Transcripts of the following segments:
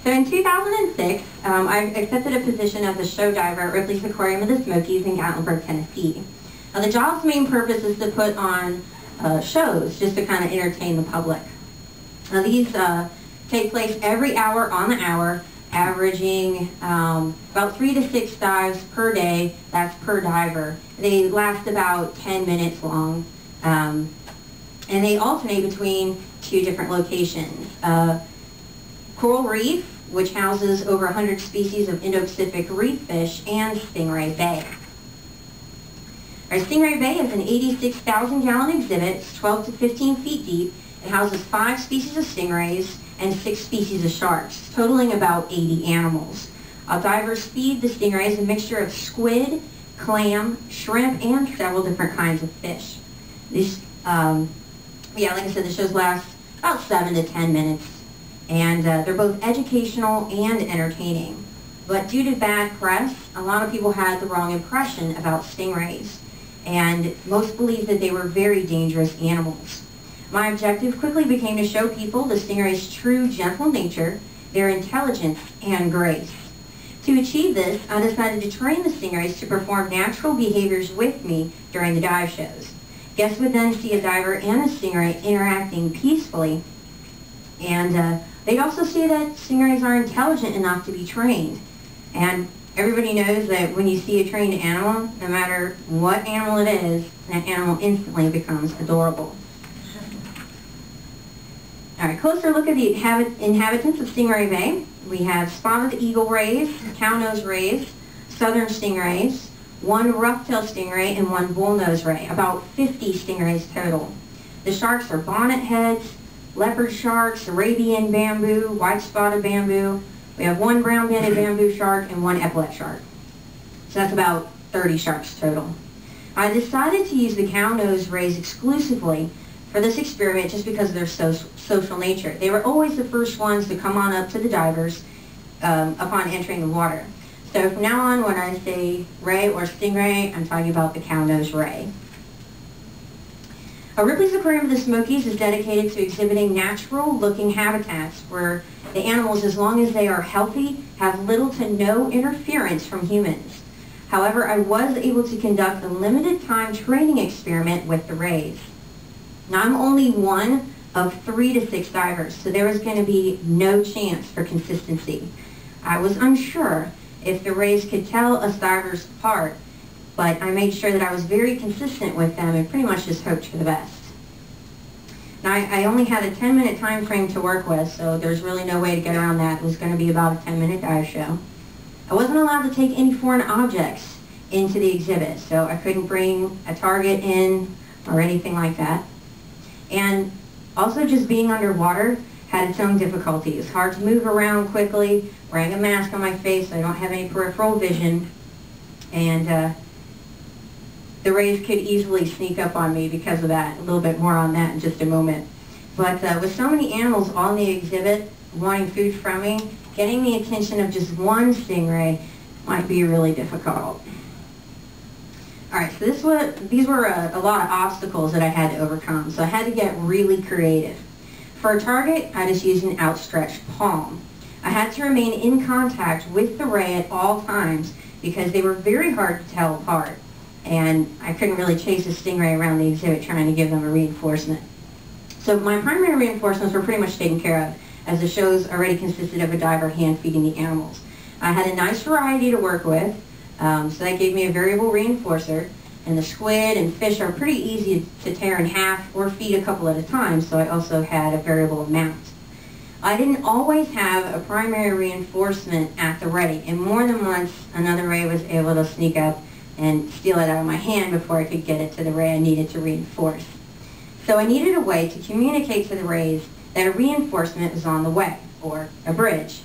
So in 2006, I accepted a position as a show diver at Ripley's Aquarium of the Smokies in Gatlinburg, Tennessee. Now the job's main purpose is to put on shows just to kind of entertain the public. Now these take place every hour on the hour, averaging about 3 to 6 dives per day. That's per diver. They last about 10 minutes long, and they alternate between 2 different locations. Coral Reef, which houses over 100 species of Indo-Pacific reef fish, and Stingray Bay. Our Stingray Bay is an 86,000-gallon exhibit. It's 12 to 15 feet deep. It houses 5 species of stingrays and 6 species of sharks, totaling about 80 animals. Divers feed the stingrays a mixture of squid, clam, shrimp, and several different kinds of fish. These, like I said, the shows last about 7 to 10 minutes, and they're both educational and entertaining. But due to bad press, a lot of people had the wrong impression about stingrays, and most believed that they were very dangerous animals. My objective quickly became to show people the stingray's true gentle nature, their intelligence, and grace. To achieve this, I decided to train the stingrays to perform natural behaviors with me during the dive shows. Guests would then see a diver and a stingray interacting peacefully, and they'd also see that stingrays are intelligent enough to be trained. And everybody knows that when you see a trained animal, no matter what animal it is, that animal instantly becomes adorable. All right, closer look at the inhabitants of Stingray Bay. We have spotted eagle rays, cownose rays, southern stingrays, 1 rough-tailed stingray, and 1 bullnose ray, about 50 stingrays total. The sharks are bonnet heads, leopard sharks, Arabian bamboo, white-spotted bamboo. We have 1 brown-banded bamboo shark and 1 epaulet shark. So that's about 30 sharks total. I decided to use the cownose rays exclusively for this experiment just because of their social nature. They were always the first ones to come on up to the divers upon entering the water. So from now on, when I say ray or stingray, I'm talking about the cownose ray. Ripley's Aquarium of the Smokies is dedicated to exhibiting natural-looking habitats where the animals, as long as they are healthy, have little to no interference from humans. However, I was able to conduct a limited-time training experiment with the rays. Now, I'm only one of 3 to 6 divers, so there was going to be no chance for consistency. I was unsure if the rays could tell us divers apart, but I made sure that I was very consistent with them and pretty much just hoped for the best. Now, I only had a 10-minute time frame to work with, so there's really no way to get around that. It was going to be about a 10-minute dive show. I wasn't allowed to take any foreign objects into the exhibit, so I couldn't bring a target in or anything like that. And also, just being underwater had its own difficulties. Hard to move around quickly, wearing a mask on my face so I don't have any peripheral vision, and the rays could easily sneak up on me because of that. A little bit more on that in just a moment. But with so many animals on the exhibit wanting food from me, getting the attention of just 1 stingray might be really difficult. All right, so these were a lot of obstacles that I had to overcome, so I had to get really creative. For a target, I just used an outstretched palm. I had to remain in contact with the ray at all times because they were very hard to tell apart, and I couldn't really chase a stingray around the exhibit trying to give them a reinforcement. So my primary reinforcements were pretty much taken care of, as the shows already consisted of a diver hand-feeding the animals. I had a nice variety to work with, so that gave me a variable reinforcer, and the squid and fish are pretty easy to tear in half or feed a couple at a time, so I also had a variable amount. I didn't always have a primary reinforcement at the ready, and more than once another ray was able to sneak up and steal it out of my hand before I could get it to the ray I needed to reinforce. So I needed a way to communicate to the rays that a reinforcement was on the way, or a bridge.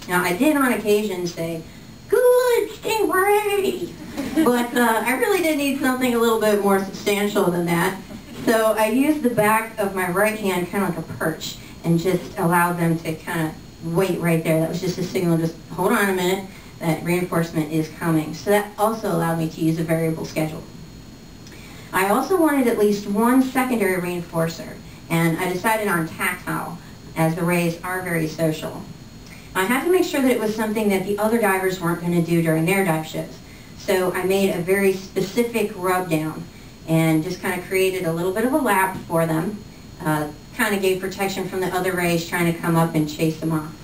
Now, I did on occasion say, "Good stingray," but I really did need something a little bit more substantial than that. So I used the back of my right hand kind of like a perch and just allowed them to kind of wait right there. That was just a signal, just hold on a minute, that reinforcement is coming. So that also allowed me to use a variable schedule. I also wanted at least 1 secondary reinforcer, and I decided on tactile, as the rays are very social. I had to make sure that it was something that the other divers weren't going to do during their dive shows. So I made a very specific rub down and just kind of created a little bit of a lap for them. Kind of gave protection from the other rays trying to come up and chase them off.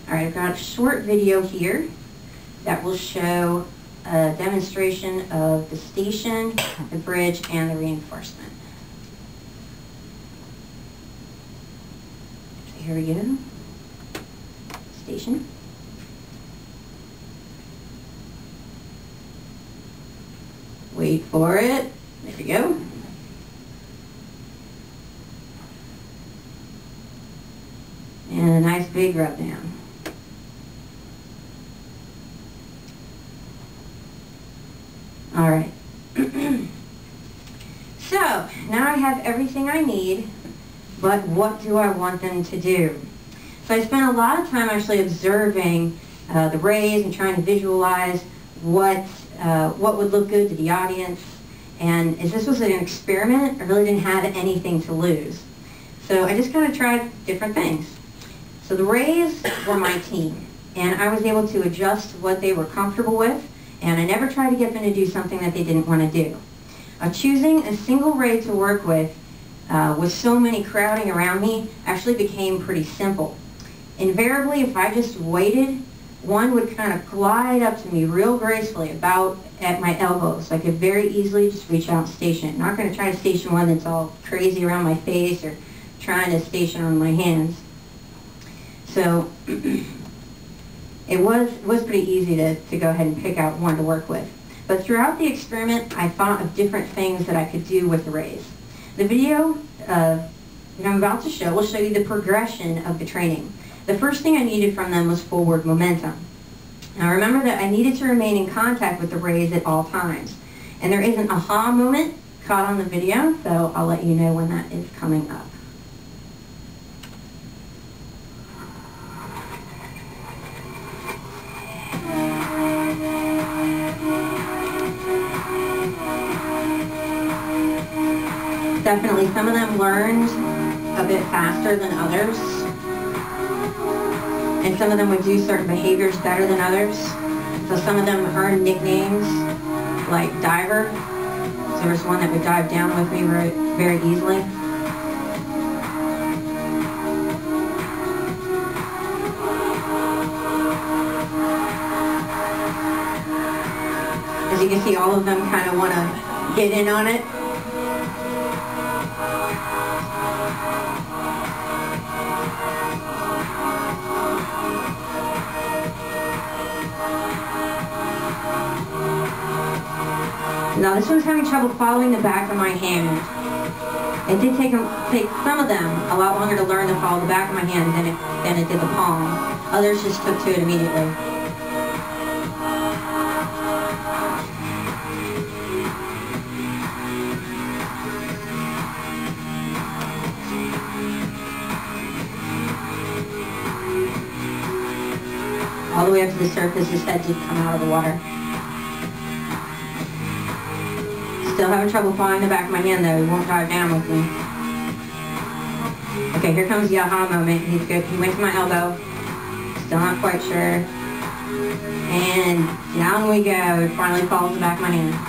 All right, I've got a short video here that will show a demonstration of the station, the bridge, and the reinforcement. Here we go. Station. Wait for it. There we go. And a nice big rub down. All right. So, now I have everything I need, but what do I want them to do? So I spent a lot of time actually observing the rays and trying to visualize what would look good to the audience. And as this was an experiment, I really didn't have anything to lose. So I just kind of tried different things. So the rays were my team, and I was able to adjust what they were comfortable with, and I never tried to get them to do something that they didn't want to do. Choosing a single ray to work with so many crowding around me actually became pretty simple. Invariably, if I just waited, one would kind of glide up to me real gracefully about at my elbows. So I could very easily just reach out and station it. I'm not going to try to station one that's all crazy around my face or trying to station on my hands. So it was pretty easy to go ahead and pick out one to work with. But throughout the experiment, I thought of different things that I could do with the rays. The video that I'm about to show will show you the progression of the training. The first thing I needed from them was forward momentum. Now remember that I needed to remain in contact with the rays at all times. And there is an aha moment caught on the video, so I'll let you know when that is coming up. Definitely, some of them learned a bit faster than others, and some of them would do certain behaviors better than others. So some of them earned nicknames like Diver. So there was one that would dive down with me very easily. As you can see, all of them kind of want to get in on it. Now this one's having trouble following the back of my hand. It did take some of them a lot longer to learn to follow the back of my hand than it did the palm. Others just took to it immediately. All the way up to the surface, his head did come out of the water. Still having trouble following the back of my hand though. He won't dive down with me. Okay, here comes the aha moment. He's good. He went to my elbow. Still not quite sure. And down we go. He finally follows the back of my hand.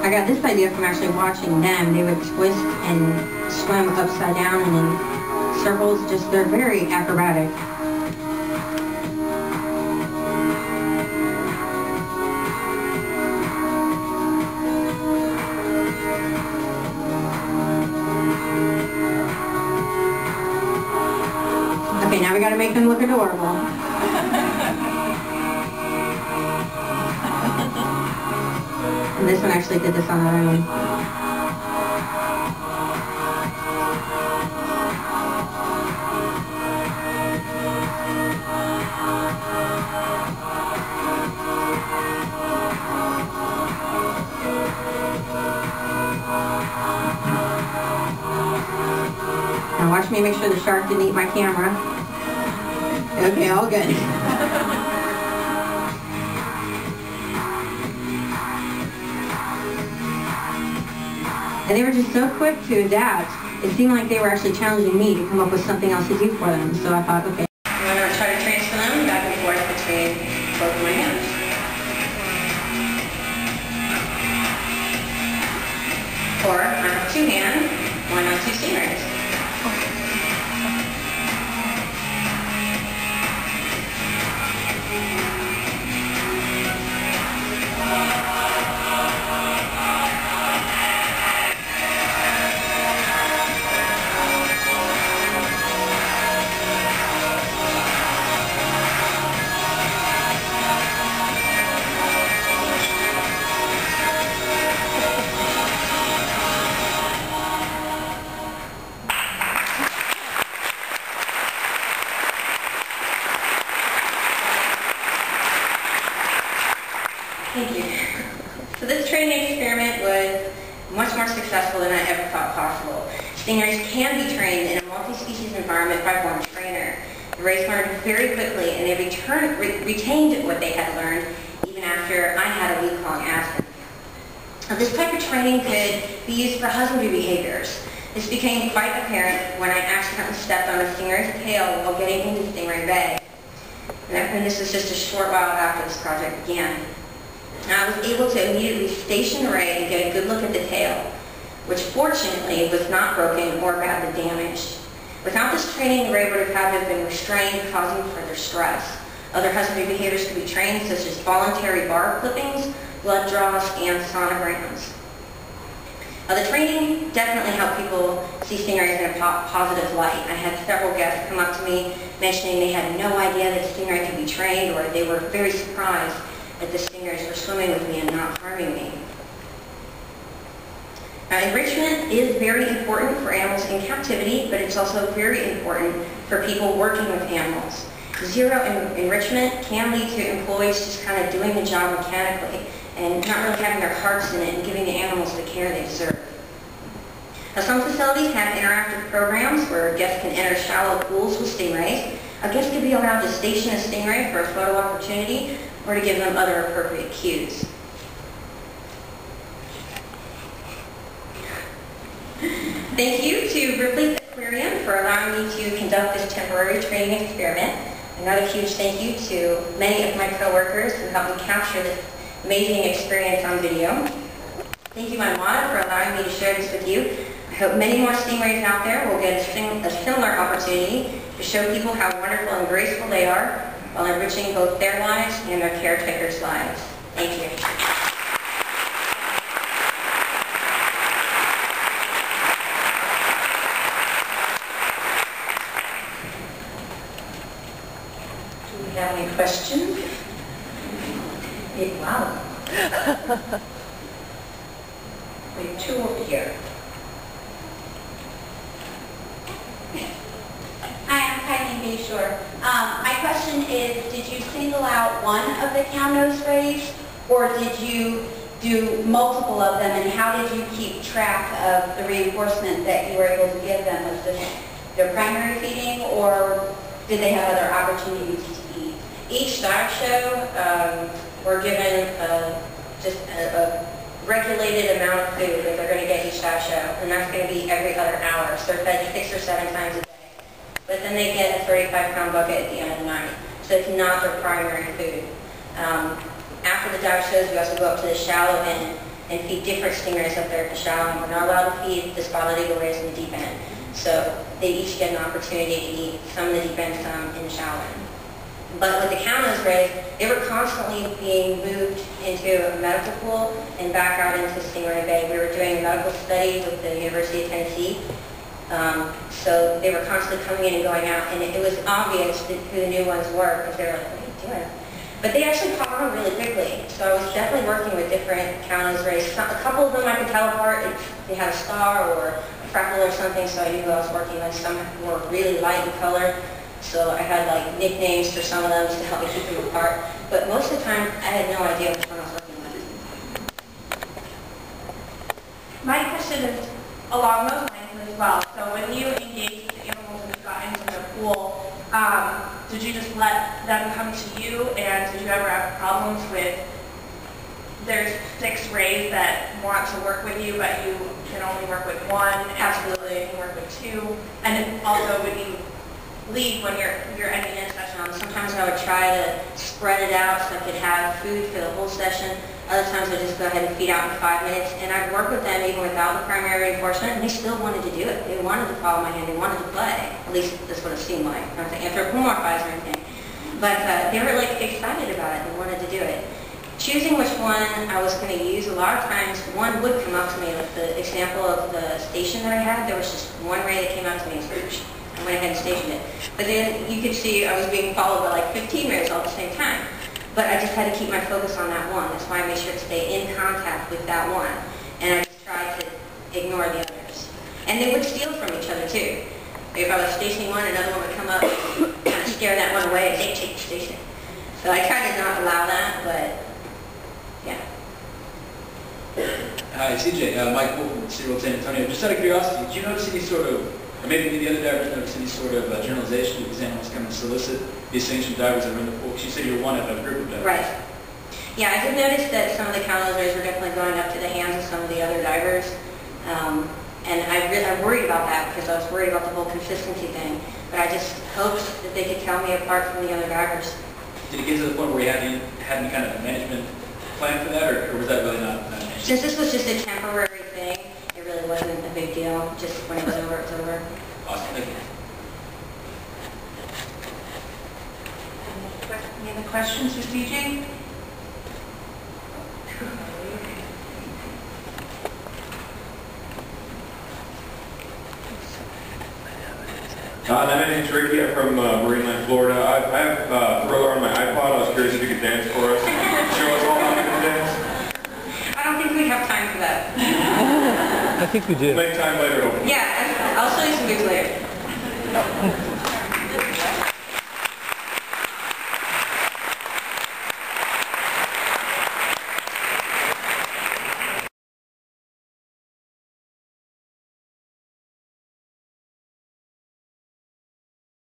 I got this idea from actually watching them. They would twist and swim upside down and in circles. Just, they're very acrobatic. Okay, now we got to make them look adorable. And this one actually did this on their own. Now watch me make sure the shark didn't eat my camera. Okay, all good. And they were just so quick to adapt. It seemed like they were actually challenging me to come up with something else to do for them. So I thought, okay. I'm going to try to transfer them back and forth between both of my hands. Or I have two hands, one on two stingrays. Thank you. So this training experiment was much more successful than I ever thought possible. Stingrays can be trained in a multi-species environment by one trainer. The rays learned very quickly and they retained what they had learned even after I had a week-long absence. Now, this type of training could be used for husbandry behaviors. This became quite apparent when I accidentally stepped on a stingray's tail while getting into Stingray Bay. And this was just a short while after this project began. I was able to immediately station the ray and get a good look at the tail, which fortunately was not broken or badly damaged. Without this training, the ray would have had to have been restrained, causing further stress. Other husbandry behaviors could be trained, such as voluntary bar clippings, blood draws, and sonograms. The training definitely helped people see stingrays in a positive light. I had several guests come up to me mentioning they had no idea that a stingray could be trained, or they were very surprised that the stingrays were swimming with me and not harming me. Now, enrichment is very important for animals in captivity, but it's also very important for people working with animals. Zero enrichment can lead to employees just kind of doing the job mechanically and not really having their hearts in it and giving the animals the care they deserve. Now, some facilities have interactive programs where guests can enter shallow pools with stingrays. A guest could be allowed to station a stingray for a photo opportunity or to give them other appropriate cues. Thank you to Ripley Aquarium for allowing me to conduct this temporary training experiment. Another huge thank you to many of my coworkers who helped me capture this amazing experience on video. Thank you, IMATA, for allowing me to share this with you. I hope many more stingrays out there will get a similar opportunity to show people how wonderful and graceful they are while enriching both their lives and their caretakers' lives. Thank you. Do we have any questions? Wow. We have two over here. Sure. My question is, did you single out one of the cow-nosed rays, or did you do multiple of them, and how did you keep track of the reinforcement that you were able to give them? Was this their primary feeding, or did they have other opportunities to eat? Each dive show, we're given just a regulated amount of food that they're going to get each dive show, and that's going to be every other hour. So they're fed 6 or 7 times a day. But then they get a 35-pound bucket at the end of the night. So it's not their primary food. After the dive shows, we also go up to the shallow end and feed different stingrays up there at the shallow end. We're not allowed to feed the spotted eagle rays in the deep end. So they each get an opportunity to eat some in the deep end, some in the shallow end. But with the cow-nosed rays, they were constantly being moved into a medical pool and back out into Stingray Bay. We were doing a medical study with the University of Tennessee. So they were constantly coming in and going out, and it was obvious who the new ones were because they were like, what are you doing? But they actually caught on really quickly. So I was definitely working with different cow-nosed rays. A couple of them I could tell apart if they had a star or a freckle or something, so I knew who I was working with. Some were really light in color, so I had like nicknames for some of them to help me keep them apart. But most of the time, I had no idea which one I was working with. My question is along those lines as well. So when you engaged the animals and got into the pool, did you just let them come to you, and did you ever have problems with there's 6 rays that want to work with you, but you can only work with one? Absolutely, you can work with 2. And then also when you leave, when you're ending in session, Sometimes I would try to spread it out so I could have food for the whole session. Other times I'd just go ahead and feed out in 5 minutes, and I'd work with them even without the primary reinforcement, and they still wanted to do it. They wanted to follow my hand. They wanted to play. At least that's what it seemed like. Not to anthropomorphize or anything. But they were like excited about it. They wanted to do it. Choosing which one I was going to use, a lot of times one would come up to me. Like the example of the station that I had, there was just one ray that came up to me and said, I went ahead and stationed it. But then you could see I was being followed by like 15 rays all at the same time. But I just had to keep my focus on that one. That's why I made sure to stay in contact with that one. And I just tried to ignore the others. And they would steal from each other too. If I was stationing one, another one would come up and kind of scare that one away and say, take the station. So I tried to not allow that, but yeah. Hi, CJ. Mike Wolf from City San Antonio. Just out of curiosity, did you notice any sort of, or maybe the other divers notice any sort of generalization of these animals come and solicit these sanctioned divers that were in the pool? You said you were one of a group of divers. Right. Yeah, I did notice that some of the cow-nosed rays were definitely going up to the hands of some of the other divers. And I worried about that because I was worried about the whole consistency thing. But I just hoped that they could tell me apart from the other divers. Did it get to the point where you had any kind of management plan for that, or was that really not managed? Since this was just a temporary thing, it really wasn't a big deal. Just when it was over, it's over. Awesome, thank you. any other questions for CJ? My name's Ricky. I'm from Marineland, Florida. I have Thriller on my iPod. I was curious if you could dance for us. Show us all how you can dance. I don't think we have time for that. I think we do. Make time later. Yeah, I'll show you some moves later.